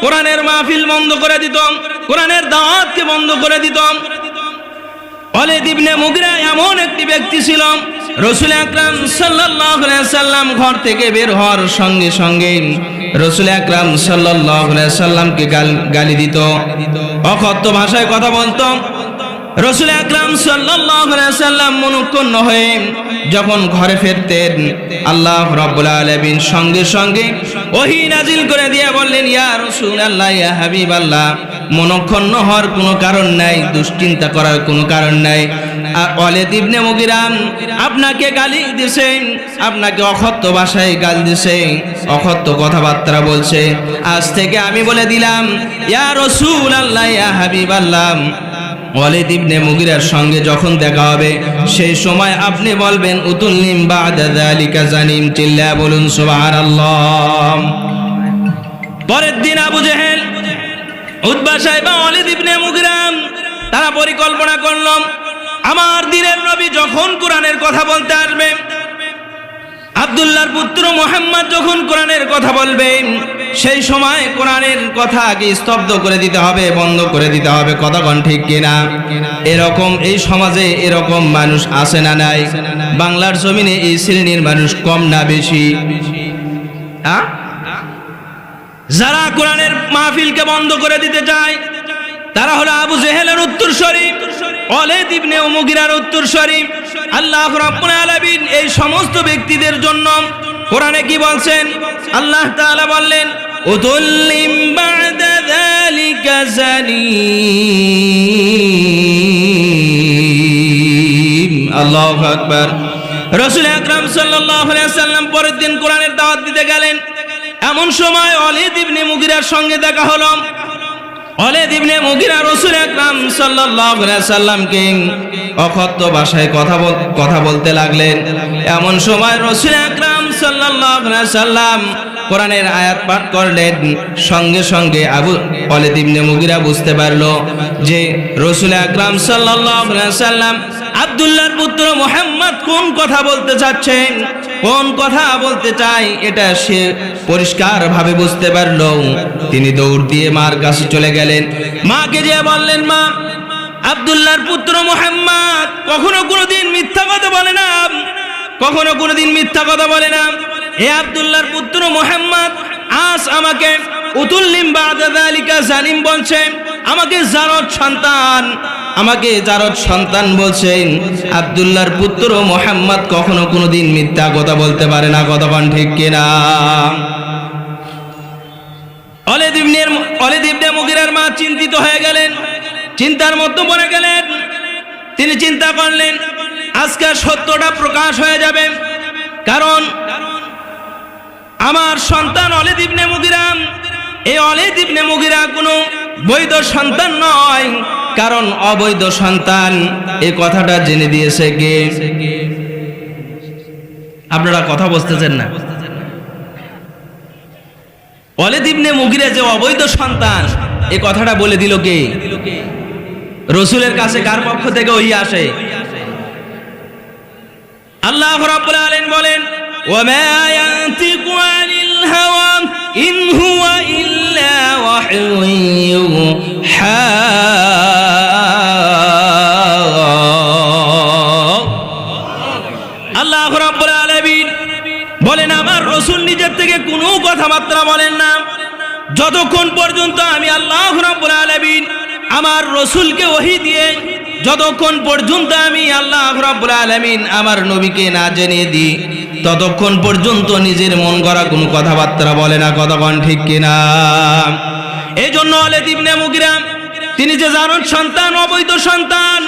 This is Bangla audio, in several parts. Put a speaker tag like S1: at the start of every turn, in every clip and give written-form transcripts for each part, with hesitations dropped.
S1: কোরআনের মাহফিল বন্ধ করে দিত, কোরআনের দাওয়াতকে বন্ধ করে দিত। ওয়ালিদ ইবনে মুগিরা এমন একটি ব্যক্তি ছিল, রাসূল আকরাম সাল্লাল্লাহু আলাইহি সাল্লাম ঘর থেকে বের হওয়ার সঙ্গে সঙ্গে রাসূল আকরাম সাল্লাল্লাহু আলাইহি সাল্লামকে গালি দিত, অকথ্য ভাষায় কথা বলতো। রাসূল আকরাম সাল্লাল্লাহু আলাইহি সাল্লাম মনঃক্ষুণ্ণ হয়ে যখন ঘরে ফিরতেন, আল্লাহ রাব্বুল আলামিন সঙ্গে সঙ্গে ওহী নাজিল করে দিয়ে বললেন, ইয়া রাসূলুল্লাহ, ইয়া হাবিবাল্লাহ, মনঃক্ষুণ্ণ হওয়ার কোনো কারণ নাই, দুশ্চিন্তা করার কোনো কারণ নাই। ওয়ালিদ ইবনে মুগিরা আপনাকে গালি দিয়েছে, আপনাকে অকথ্য ভাষায় গালি দিয়েছে, অকথ্য কথাবার্তা বলছে। আজ থেকে আমি বলে দিলাম, ইয়া রাসূলুল্লাহ, ইয়া হাবিবাল্লাহ, ওয়ালিদ ইবনে মুগিরার সঙ্গে যখন দেখা হবে সেই সময় আপনি বলবেন, উতুল্লিম বা'দা যালিকা জানিম। চিল্লা বলুন সুবহানাল্লাহ। পরের দিন আবু জেহেল, উতবা সাহেব, ওয়ালিদ ইবনে মুগিরা তারা পরিকল্পনা করল, আমার দিনের নবী যখন কোরআনের কথা বলতে আসবে, আব্দুল্লাহর পুত্র মুহাম্মদ যখন কোরআনের কথা বলবে, সেই সময় কোরআনের কথা আগে স্তব্ধ করে দিতে হবে, বন্ধ করে দিতে হবে। কতক্ষণ ঠিক কিনা? এরকম এই সমাজে এরকম মানুষ আছে না নাই? বাংলার জমিনে এই শ্রেণীর মানুষ কম না বেশি? যারা কোরআনের মাহফিলকে বন্ধ করে দিতে চায় তারা হলো আবু জেহেলের উত্তরসূরি, ওয়ালিদ ইবনে মুগিরার উত্তরসূরি। আল্লাহ রাব্বুল আলামিন এই সমস্ত ব্যক্তিদের জন্য কোরআনে কি বলছেন? আল্লাহ তাআলা বললেন, উতুল্লিম বা'দা যালিকা জানিম। আল্লাহু আকবার। রাসূল আকরাম সাল্লাল্লাহু আলাইহি ওয়াসাল্লাম পরের দিন কোরআনের দাওয়াত দিতে গেলেন। এমন সময় ওয়ালিদ ইবনে মুগিরার সঙ্গে দেখা হলো। ওয়ালিদ ইবনে মুগিরা রাসূল আকরাম সাল্লাল্লাহু আলাইহি ওয়াসাল্লামকে অকথ্য ভাষায় কথা বলতে লাগলেন। এমন সময় রাসূল আকরাম সাল্লাল্লাহু আলাইহি ওয়াসাল্লাম কোরআনের আয়াত পাঠ করলেন। সঙ্গে সঙ্গে ওয়ালিদ ইবনে মুগিরা বুঝতে পারলো যে রাসূল আকরাম সাল্লাল্লাহু আলাইহি ওয়াসাল্লাম আব্দুল্লাহর পুত্র মুহাম্মদ কোন কথা বলতে চাচ্ছেন, কোন কথা বলতে চাই, এটা সে পরিষ্কার ভাবে বুঝতে পারলো। তিনি দৌড় দিয়ে মার কাছে চলে গেলেন। মাকে যে বললেন, মা, আব্দুল্লাহর পুত্র মুহাম্মদ কখনো কোনোদিন মিথ্যা কথা বলে না, কখনো কোনোদিন মিথ্যা কথা বলে না। হে আব্দুল্লাহর পুত্র মুহাম্মদ, আজ আমাকে উতুল্লিম বা'দা যালিকা জানিম বলছেন, আমাকে জারদ সন্তান, আমাকে জারদ সন্তান বলছেন। আব্দুল্লাহর পুত্র মুহাম্মদ কখনো কোনোদিন মিথ্যা কথা বলতে পারে না। কতক্ষণ ঠিক কিনা? ওয়ালিদ ইবনে মুগিরার মা চিন্তিত হয়ে গেলেন, চিন্তার মধ্যে পড়ে গেলেন। তিনি চিন্তা করলেন, আজকে সত্যটা প্রকাশ হয়ে যাবে, কারণ আমার সন্তান ওয়ালিদ ইবনে মুগিরা, এই ওয়ালিদ ইবনে মুগিরা কোনো বৈধ সন্তান নয়, কারণ অবৈধ সন্তান। এই কথাটা জেনে দিয়েছে কে? আপনারা কথা বুঝতেছেন না? ওয়ালিদ ইবনে মুগিরা যে অবৈধ সন্তান, এই কথাটা বলে দিল কে? রাসূলের কাছে কার পক্ষ থেকে ওহী আসে? আল্লাহ রাব্বুল আলামিন বলেন, ওয়া মা ইয়ানতিকু আনিল হাওয়া ইন হুয়া ইল্লা ওয়াহয়ুন ইউহা। আল্লাহ রাব্বুল আলামিন বলেন, আমার রাসূল নিজের থেকে কোনো কথাবার্তা বলেন না, যতক্ষণ পর্যন্ত আমি আল্লাহ রাব্বুল আলামিন আমার রাসূলকে ওহী দিয়ে, যতক্ষণ পর্যন্ত আমি আল্লাহ রাব্বুল আলামিন আমার নবীকে না জানিয়ে দিই, ততক্ষণ পর্যন্ত নিজের মন গড়া কোনো কথাবার্তা বলে না। কতক্ষণ ঠিক কিনা? এই জন্য ওয়ালিদ ইবনে মুগিরা তিনি যে জারদ সন্তান, অবৈধ সন্তান,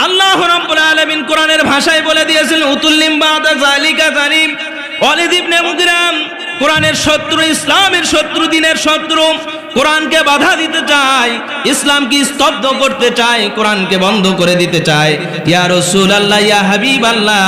S1: আল্লাহ রাব্বুল আলামিন কোরআনের ভাষায় বলে দিয়েছেন, উতুল্লিম বা'দা যালিকা জানিম। ওয়ালিদ ইবনে মুগিরা কোরআনের শত্রু, ইসলামের শত্রু, দ্বীনের শত্রু, কোরআনকে বাধা দিতে চায়, ইসলামকে স্তব্ধ করতে চায়, কোরআনকে বন্ধ করে দিতে চায়। ইয়া রাসূলুল্লাহ, ইয়া হাবিবাল্লাহ,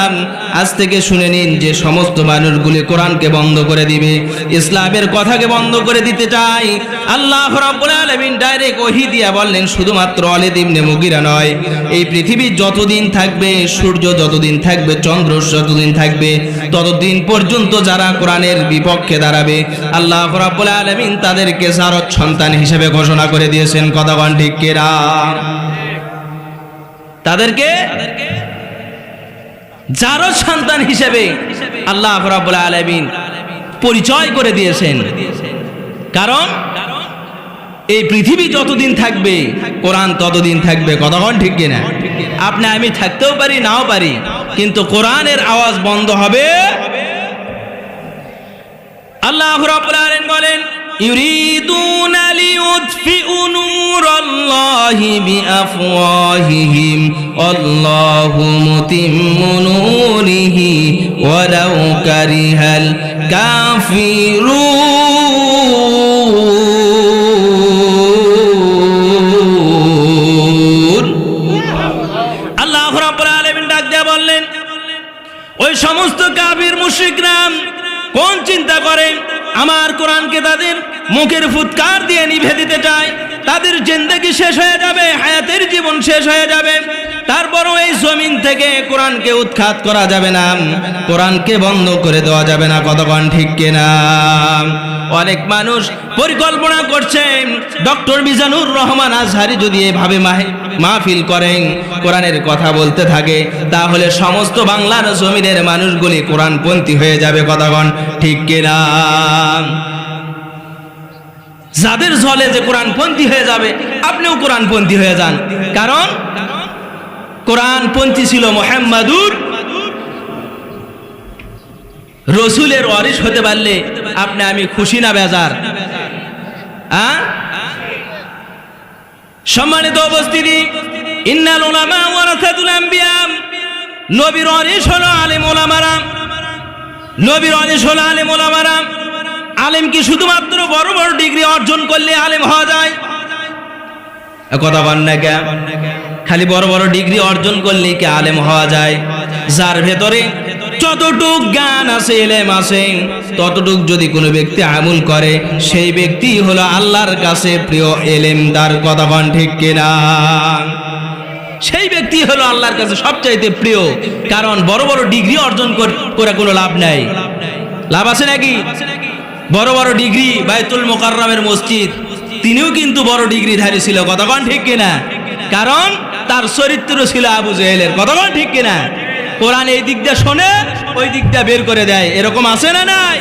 S1: আজ থেকে শুনে নিন যে সমস্ত মানুষগুলি কোরআনকে বন্ধ করে দিবে, ইসলামের কথাকে বন্ধ করে দিতে চায়, আল্লাহ রাব্বুল আলামিন ডাইরেক্ট ওহী দিয়া বললেন শুধুমাত্র ওয়ালিদ ইবনে মুগিরা নয়, এই পৃথিবী যতদিন থাকবে, সূর্য যতদিন থাকবে, চন্দ্র যতদিন থাকবে, ততদিন পর্যন্ত যারা কোরআনের বিপক্ষে দাঁড়াবে আল্লাহ রাব্বুল আলামিন তাদেরকে জারজ সন্তান হিসেবে ঘোষণা করে দিয়েছেন। কথা বলেন ঠিক কিনা? তাদেরকে জারজ সন্তান হিসেবে আল্লাহ রাব্বুল আলামিন পরিচয় করে দিয়েছেন। কারণ এই পৃথিবী যতদিন থাকবে কোরআন ততদিন থাকবে। কথা বলেন ঠিক কিনা? আপনি আমি থাকতেও পারি, নাও পারি, কিন্তু কোরআনের আওয়াজ বন্ধ হবে। আল্লাহ রাব্বুল আলামিন বলেন ইউরিদুনা লিইউতফিউ নূরাল্লাহি বিআফওয়াহিহিম আল্লাহু মুতিম্মু নূরিহি ওয়ালাউ কারিহাল কাফিরুন। আল্লাহ রাব্বুল আলামিন ডাক দিয়ে বললেন ওই সমস্ত কাফির মুশরিকরা কোন চিন্তা করে আমার কোরআনকে তাদের মুখের ফুৎকার দিয়ে নিভে দিতে চায়, তাদের জিন্দেগি শেষ হয়ে যাবে, হায়াতের জীবন শেষ হয়ে যাবে, তারপরও এই জমিন থেকে কোরআনকে উৎখাত করা যাবে না, কোরআনকে বন্ধ করে দেওয়া যাবে না। কতক্ষণ ঠিক কিনা? অনেক মানুষ পরিকল্পনা করছে ডক্টর মিজানুর রহমান আজহারি যদি এভাবে মাহফিল করেন, কোরআনের কথা বলতে থাকে, তাহলে সমস্ত বাংলার জমিনের মানুষগুলি কোরআনপন্থী হয়ে যাবে। কতক্ষণ ঠিক কিনা? যাদের জলে যে কোরআনপন্থী হয়ে যাবে, আপনিও কোরআনপন্থী হয়ে যান। কারণ কোরআনপন্থী ছিল মুহাম্মাদুর রসুলের ওয়ারিস হতে পারলে আপনি আমি খুশি না বেজার? সম্মানিত উপস্থিতি, ইন্নাল উলামা ওয়ারাসাতুল আম্বিয়া, নবীর ওয়ারিস হলো আলেম ওলামারা। নবীর ওয়ারিস হলো আলেম ওলামারা। আলেম কি শুধুমাত্র বড় বড় ডিগ্রি অর্জন করলে আলেম হওয়া যায়? কথা বল না কেন? খালি বড় বড় ডিগ্রি অর্জন করলে কি আলেম হওয়া যায়? যার ভেতরে যতটুক জ্ঞান আছে, ইলম আছে, ততটুক যদি কোনো ব্যক্তি আমল করে, সেই ব্যক্তি হলো আল্লাহর কাছে প্রিয় ইলমদার। কথা বল ঠিক কিনা? সেই ব্যক্তি হলো আল্লাহর কাছে সবচাইতে প্রিয়। কারণ বড় বড় ডিগ্রি অর্জন করে কোনো লাভ নাই। লাভ আছে নাকি? বড় বড় ডিগ্রি, বাইতুল মুকাররমের মসজিদ, তিনিও কিন্তু বড় ডিগ্রিধারী ছিল। কথা বল ঠিক কিনা? কারণ তার চরিত্র ছিল আবু জেহেলের। কথা বল ঠিক কিনা? কোরআন এই দিকটা শোনে, ওই দিকটা বের করে দেয়। এরকম আছে না নাই?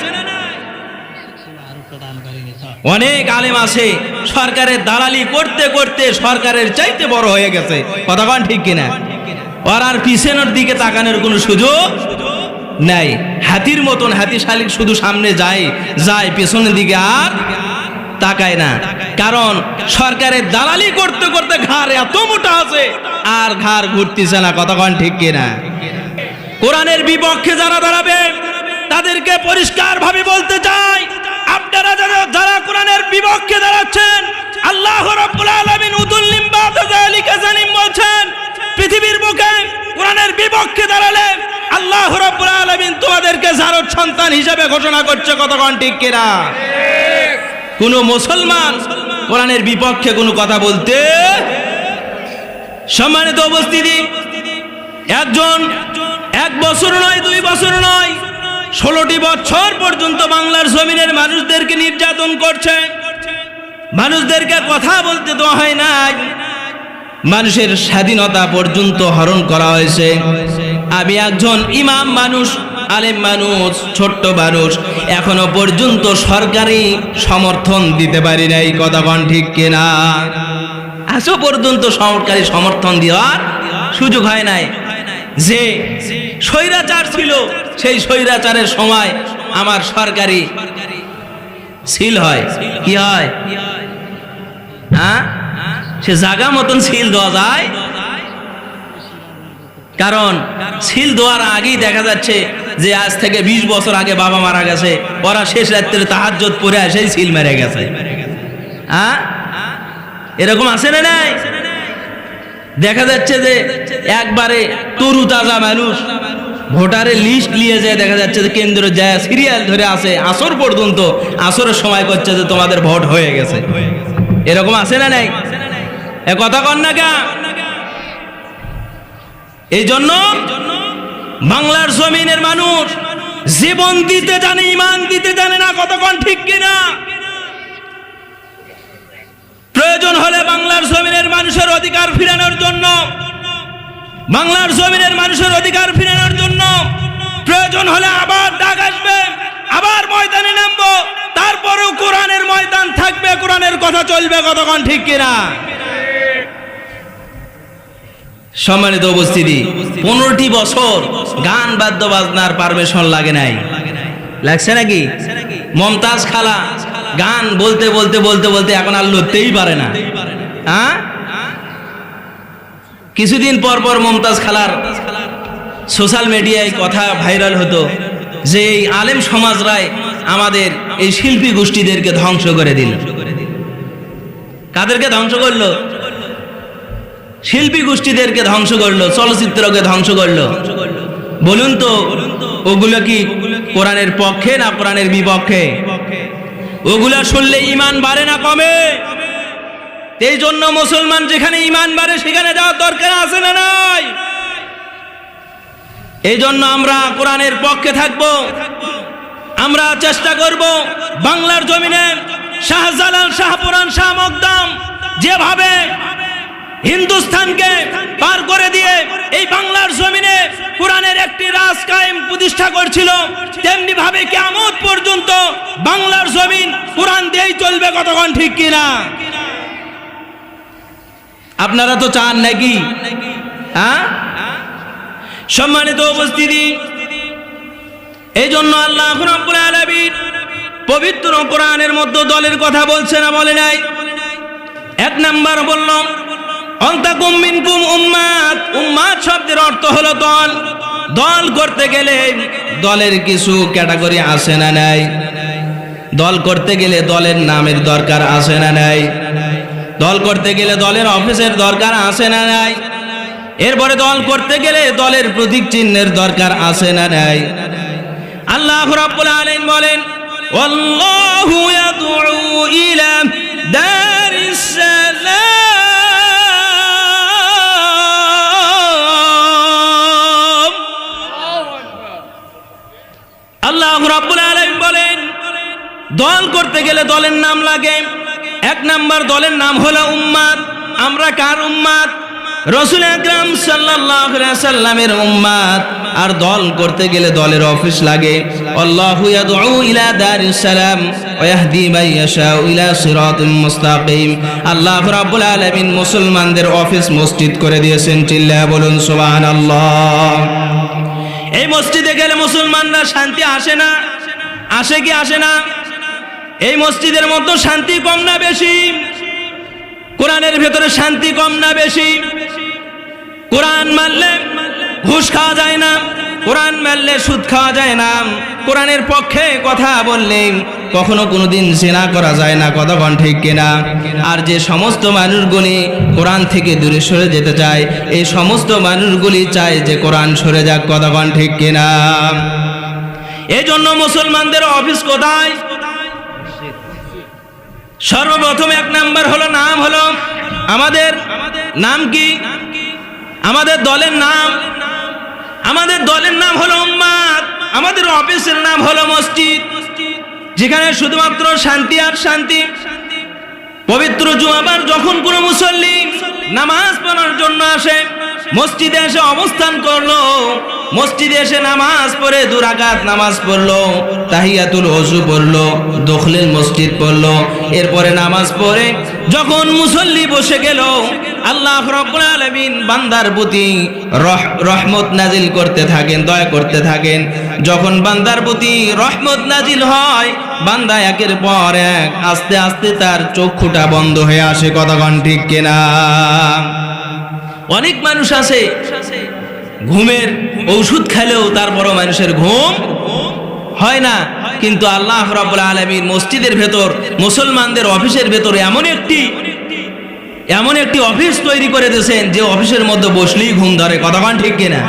S1: অনেক আলেম আছে সরকারের দালালি করতে করতে সরকারের চাইতে বড় হয়ে গেছে। কথা বল ঠিক কিনা? ওর আর পিছনের দিকে তাকানোর কোনো সুযোগ নাই। হাতির মতন, হাতি শালিক শুধু সামনে যায়, পেছনের দিকে আর তাকায় না। কারণ সরকারের দালালি করতে করতে ঘাড় এত মোটা আছে, আর ঘাড় ঘুরতেছে না। কতক্ষণ ঠিক কিনা? কোরআনের বিপক্ষে যারা দাঁড়াবে তাদেরকে পরিষ্কার ভাবে বলতে চাই, আপনারা যারা কোরআনের বিপক্ষে দাঁড়াচ্ছেন, আল্লাহ রাব্বুল আলামিন উতুল্লিম বাদা যালিকা জানিম বলছেন, পৃথিবীর বুকে কোরআনের বিপক্ষে দাঁড়ালে আল্লাহ রাব্বুল আলামিন তোমাদেরকে জারজ সন্তান হিসেবে ঘোষণা করছে। কতক্ষণ ঠিক কিনা? কোন মুসলমান কোরআনের বিপক্ষে কোনো কথা বলতে। সম্মানিত উপস্থিতি, একজন 1 বছর নয়, 2 বছর নয়, 16টি বছর পর্যন্ত বাংলার জমিনের মানুষদেরকে নির্যাতন করছে। মানুষদেরকে কথা বলতে দেওয়া হয় না, মানুষের স্বাধীনতা পর্যন্ত হরণ করা হয়েছে। আমি একজন ইমাম মানুষ, আলেম মানুষ, ছোট্ট মানুষ, এখনো পর্যন্ত সরকারি সমর্থন দিতে পারি নাই। কথা বল ঠিক কিনা? আজও পর্যন্ত সরকারি সমর্থন দেওয়ার সুযোগ হয় নাই। যে স্বৈরাচার ছিল, সেই স্বৈরাচারের সময় আমার সরকারি সিল হয়। কি হয়? হ্যাঁ, সে জায়গা মতন সিল দেওয়া যায়। কারণ সিল দেওয়ার আগেই দেখা যাচ্ছে যে আজ থেকে 20 বছর আগে বাবা মারা গেছে, ওরা শেষ রাত্রে তাহাজ্জুদ পড়ে এসেই সিল মেরে গেছে। হ্যাঁ, এরকম আছে না নাই? দেখা যাচ্ছে যে একবারে তরু তাজা মানুষ ভোটারের লিস্ট নিয়ে যায়, দেখা যাচ্ছে যে কেন্দ্র যায় সিরিয়াল ধরে আসে আসর পর্যন্ত, আসরের সময় করছে যে তোমাদের ভোট হয়ে গেছে। এরকম আছে না নাই? এ কথা কন না কে? এই জন্য বাংলার জমিনের মানুষ জীবন দিতে জানে, ইমান দিতে জানে না। কতক্ষণ ঠিক কিনা? প্রয়োজন হলে বাংলার জমিনের মানুষের অধিকার ফিরানোর জন্য, বাংলার জমিনের মানুষের অধিকার ফিরানোর জন্য প্রয়োজন হলে আবার ডাক আসবে, আবার ময়দানে নামবো, তারপরেও কোরআনের ময়দান থাকবে, কোরআনের কথা চলবে। কতক্ষণ ঠিক কিনা? সম্মানিত উপস্থিতি, 15টি বছর গান বাদ্য বাজনার পারমিশন লাগে নাই, লাগছে নাকি? মমতাজ খালা গান বলতে বলতে বলতে বলতে এখন আর লড়তেই পারে না। হ্যাঁ, কিছুদিন পর পর মমতাজ খালার সোশ্যাল মিডিয়ায় কথা ভাইরাল হতো যে এই আলেম সমাজরাই আমাদের এই শিল্পী গোষ্ঠীদেরকে ধ্বংস করে দিল। কাদেরকে ধ্বংস করলো? শিল্পী গোষ্ঠীদেরকে ধ্বংস করলো, চলচ্চিত্রকে ধ্বংস করলো। বলুন তো, ওগুলো কি কোরআনের পক্ষে না কোরআনের বিপক্ষে? ওগুলা শুনলে ইমান বাড়ে না কমে? এই জন্য মুসলমান যেখানে ইমান বাড়ে সেখানে যাওয়ার দরকার আছে না নাই? এই জন্য আমরা কোরআনের পক্ষে থাকব। আমরা চেষ্টা করব বাংলার জমিনে শাহজালাল, শাহপুরান, শাহ মকদম যেভাবে হিন্দুস্তানকে পার করে দিয়ে এই বাংলার জমিনে কোরআনের একটি রাজ কায়েম প্রতিষ্ঠা করছিল, তেমনি ভাবে কিয়ামত পর্যন্ত বাংলার জমিন কোরআন দিয়েই চলবে। কতক্ষণ ঠিক কিনা? আপনারা তো চান নাকি? হ্যাঁ, সম্মানিত উপস্থিতি, এই জন্য আল্লাহ রাব্বুল আলামিন পবিত্র কোরআনের মধ্যে দলের কথা বলছে না বলে নাই? এক নাম্বার বললাম অন্তাকুম মিনকুম উম্মাত। উম্মাত শব্দের অর্থ হলো দল। দল করতে গেলে দলের কিছু ক্যাটাগরি আছে না নাই? দল করতে গেলে দলের নামের দরকার আছে না নাই? দল করতে গেলে দলের অফিসের দরকার আছে না নাই? এরপরে দল করতে গেলে দলের প্রতীক চিহ্নের দরকার আছে না নাই? আল্লাহ রাব্বুল আলামিন বলেন আল্লাহু ইয়াদউ ইলা দারিস সালাম। আল্লাহ রাব্বুল আলামিন বলেন দল করতে গেলে দলের নাম লাগে। এক নাম্বার দলের নাম হলো উম্মাত। আমরা কার উম্মাত? রাসূল আকরাম সাল্লাল্লাহু আলাইহি ওয়াসাল্লামের উম্মাত। আর দল করতে গেলে দলের অফিস লাগে। আল্লাহু ইয়াদউ ইলা দারিস সালাম ওয়া ইয়াহদি মান ইয়াশাউ ইলা সিরাতিম মুস্তাকিম। আল্লাহ রাব্বুল আলামিন মুসলমানদের অফিস মসজিদ করে দিয়েছেন। চিল্লায়া বলুন সুবহানাল্লাহ। এই মসজিদে গেলে মুসলমানরা শান্তি আসে না? আসে কি আসে না? এই মসজিদের মধ্যে শান্তি কম না বেশি? কোরআনের ভেতরে শান্তি কম না বেশি? কোরআন মানলে ঘুষ খাওয়া যায় না, কোরআন মানলে সুদ খাওয়া যায় না, কোরআনের পক্ষে কথা বললে কখনো কোনোদিন জিনা করা যায় না। কতক্ষণ ঠিক কিনা? আর যে সমস্ত মানুষগুলি কোরআন থেকে দূরে সরে যেতে চায়, এই সমস্ত মানুষগুলি চায় যে কোরআন সরে যাক। কতক্ষণ ঠিক কিনা? এই জন্য মুসলমানদের অফিস কোথায়? সর্বপ্রথম এক নাম্বার হলো নাম হলো আমাদের নাম কি? আমাদের দলের নাম, আমাদের দলের নাম হলো উম্মাত। আমাদের অফিসের নাম হলো মসজিদ, যেখানে শুধুমাত্র শান্তি আর শান্তি। পবিত্র জুমাবার যখন কোনো মুসল্লি নামাজ পড়ার জন্য আসে, মসজিদে এসে অবস্থান করলো, মসজিদে এসে নামাজ পড়ে 2 রাকাত নামাজ পড়লো, তাহিয়াতুল ওযু পড়লো, দখলের মসজিদ পড়লো। এরপরে নামাজ পড়ে যখন মুসল্লি বসে গেল, আল্লাহ রাব্বুল আলামিন বান্দার প্রতি রহমত নাজিল করতে থাকেন, দয়া করতে থাকেন। যখন বান্দার প্রতি রহমত নাজিল হয়, বান্দা একের পর এক আস্তে আস্তে তার চক্ষুটা বন্ধ হয়ে আসে। কতক্ষণ ঠিক কিনা? অনেক মানুষ আছে ঘুমের ঔষধ খেলেও তারপরও মানুষের ঘুম হয় না। কিন্তু আল্লাহ রাব্বুল আলামিন মসজিদের ভেতর, মুসলমানদের অফিসের ভেতরে এমন একটি অফিস তৈরি করে দিয়েছেন যে অফিসের মধ্যে বসলেই ঘুম ধরে। কতক্ষণ ঠিক কিনা?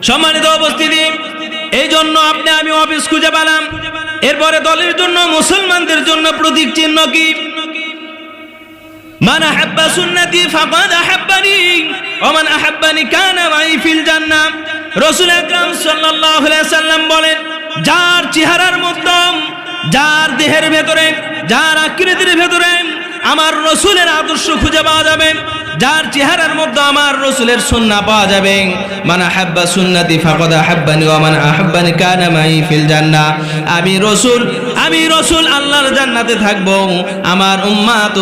S1: সম্মানিত উপস্থিতি, এই জন্য আপনি আমি অফিস খুঁজে পেলাম। এরপরে দলের জন্য, মুসলমানদের জন্য প্রতীক চিহ্ন কি? মান আহাব্বা সুন্নতি ফাকাদ আহাব্বানি ওয়া মান আহাব্বানি কানা মাই ফিল জান্নাহ। রাসূল আকরাম সাল্লাল্লাহু আলাইহি সাল্লাম বলেন, যার চেহারার মধ্যে, যার দেহের ভেতরে, যার আকৃতির ভেতরে আমার রাসূলের আদর্শ খুঁজে পাওয়া যাবে, যার চেহারার মধ্যে আমার রাসূলের সুন্নাহ পাওয়া যাবে, মান আহাব্বা সুন্নতি ফাকাদ আহাব্বানি ওয়া মান আহাব্বানি কানা মাই ফিল জান্নাহ। আমি রাসূল আল্লাহর জান্নাতে থাকব, আমার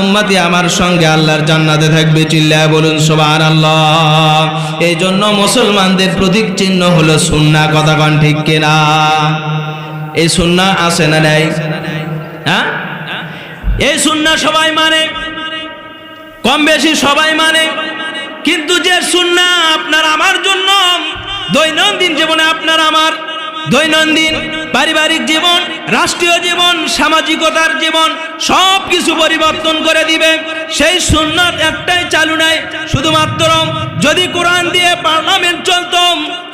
S1: উম্মতি আমার সঙ্গে আল্লাহর জান্নাতে থাকবে। চিল্লায় বলুন সুবহানাল্লাহ। এই জন্য মুসলমানদের প্রতীক চিহ্ন হলো সুন্নাহ। কথা কোন ঠিক কিনা? এই সুন্নাহ আছে না নাই? হ্যাঁ, এই সুন্নাহ সবাই মানে, কম বেশি সবাই মানে। কিন্তু যে সুন্নাহ আপনার আমার জন্য দৈনন্দিন জীবনে, আপনার আমার দৈনন্দিন পারিবারিক জীবন, রাষ্ট্রীয় জীবন, সামাজিকতার জীবন সব কিছু পরিবর্তন করে দিবে, সেই সুন্নাত একটাই চালু নাই। শুধুমাত্র যদি কোরআন দিয়ে পার্লামেন্ট চলতো,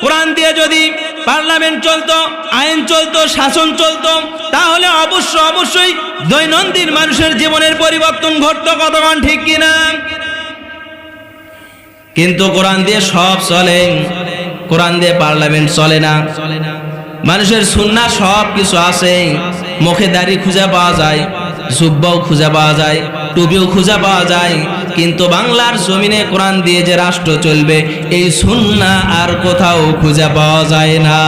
S1: কোরআন দিয়ে যদি পার্লামেন্ট চলতো, আইন চলতো, শাসন চলতো, তাহলে অবশ্যই দৈনন্দিন মানুষের জীবনের পরিবর্তন ঘটতো। কতক্ষণ ঠিক কিনা? কিন্তু কোরআন দিয়ে সব চলে, কোরআন দিয়ে পার্লামেন্ট চলে না। মানুষের সুন্নাহ সব কিছু আছে, মুখে দাড়ি খুঁজে পাওয়া যায়, জুব্বাও খুঁজে পাওয়া যায়, টুপিও খুঁজে পাওয়া যায়, কিন্তু বাংলার জমিনে কোরআন দিয়ে যে রাষ্ট্র চলবে, এই সুন্নাহ আর কোথাও খুঁজে পাওয়া যায় না।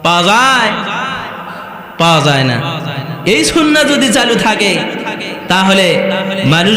S1: পাওয়া যায় না। এই সুন্নাহ যদি চালু থাকে, তাহলে মানুষ